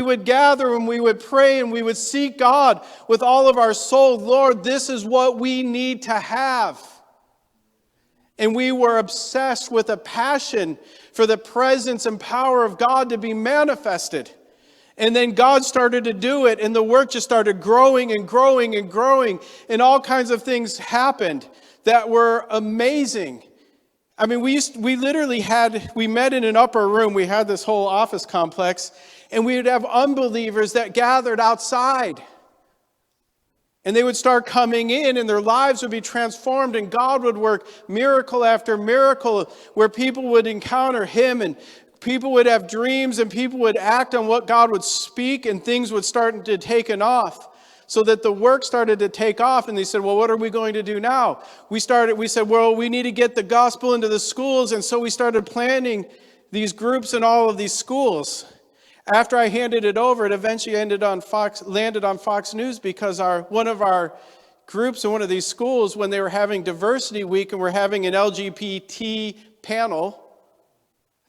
would gather and we would pray and we would seek God with all of our soul. Lord, this is what we need to have. And we were obsessed with a passion for the presence and power of God to be manifested. And then God started to do it, and the work just started growing and growing and growing, and all kinds of things happened that were amazing. I mean, we met in an upper room. We had this whole office complex, and we would have unbelievers that gathered outside. And they would start coming in, and their lives would be transformed, and God would work miracle after miracle where people would encounter Him, and people would have dreams, and people would act on what God would speak, and things would start to take off. So that the work started to take off, and they said, well, what are we going to do now? We said, well, we need to get the gospel into the schools, and so we started planning these groups in all of these schools. After I handed it over, it eventually landed on Fox News because one of our groups in one of these schools, when they were having diversity week and we're having an LGBT panel,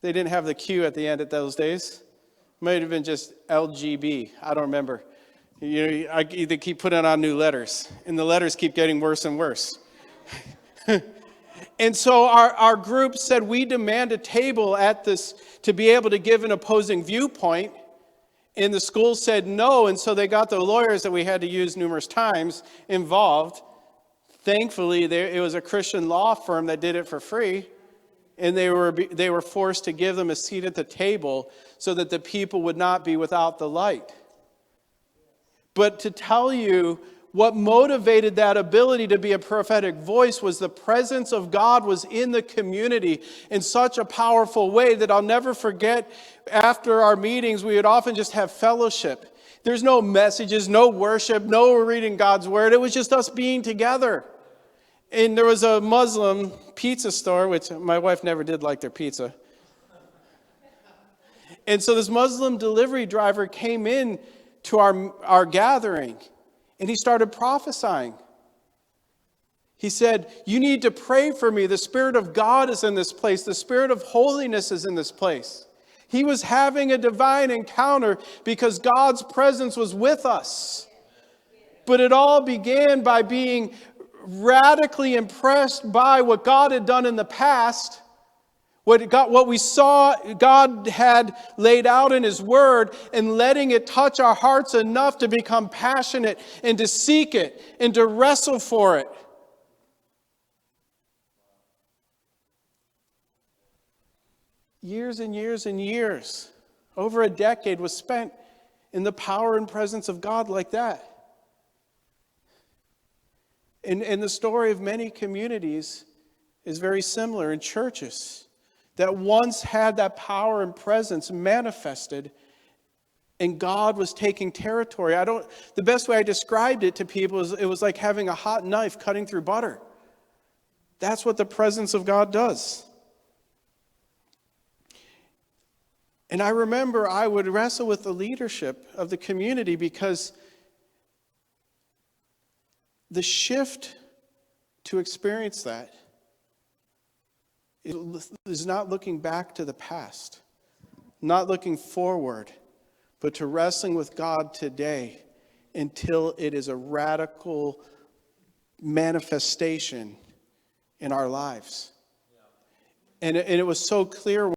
they didn't have the Q at the end at those days. It might have been just LGB. I don't remember. They keep putting on new letters, and the letters keep getting worse and worse. And so our group said, we demand a table at this to be able to give an opposing viewpoint. And the school said no, and so they got the lawyers that we had to use numerous times involved. Thankfully, it was a Christian law firm that did it for free. And they were forced to give them a seat at the table so that the people would not be without the light. But to tell you what motivated that ability to be a prophetic voice was the presence of God was in the community in such a powerful way that I'll never forget. After our meetings, we would often just have fellowship. There's no messages, no worship, no reading God's word. It was just us being together. And there was a Muslim pizza store, which my wife never did like their pizza. And so this Muslim delivery driver came in to our gathering, and he started prophesying. He said, you need to pray for me. The Spirit of God is in this place. The Spirit of holiness is in this place. He was having a divine encounter because God's presence was with us. But it all began by being radically impressed by what God had done in the past, what we saw God had laid out in His Word, and letting it touch our hearts enough to become passionate and to seek it and to wrestle for it. Years and years and years, over a decade was spent in the power and presence of God like that. And the story of many communities is very similar in churches that once had that power and presence manifested, and God was taking territory. The best way I described it to people is it was like having a hot knife cutting through butter. That's what the presence of God does. And I remember I would wrestle with the leadership of the community because the shift to experience that is not looking back to the past, not looking forward, but to wrestling with God today until it is a radical manifestation in our lives. And it was so clear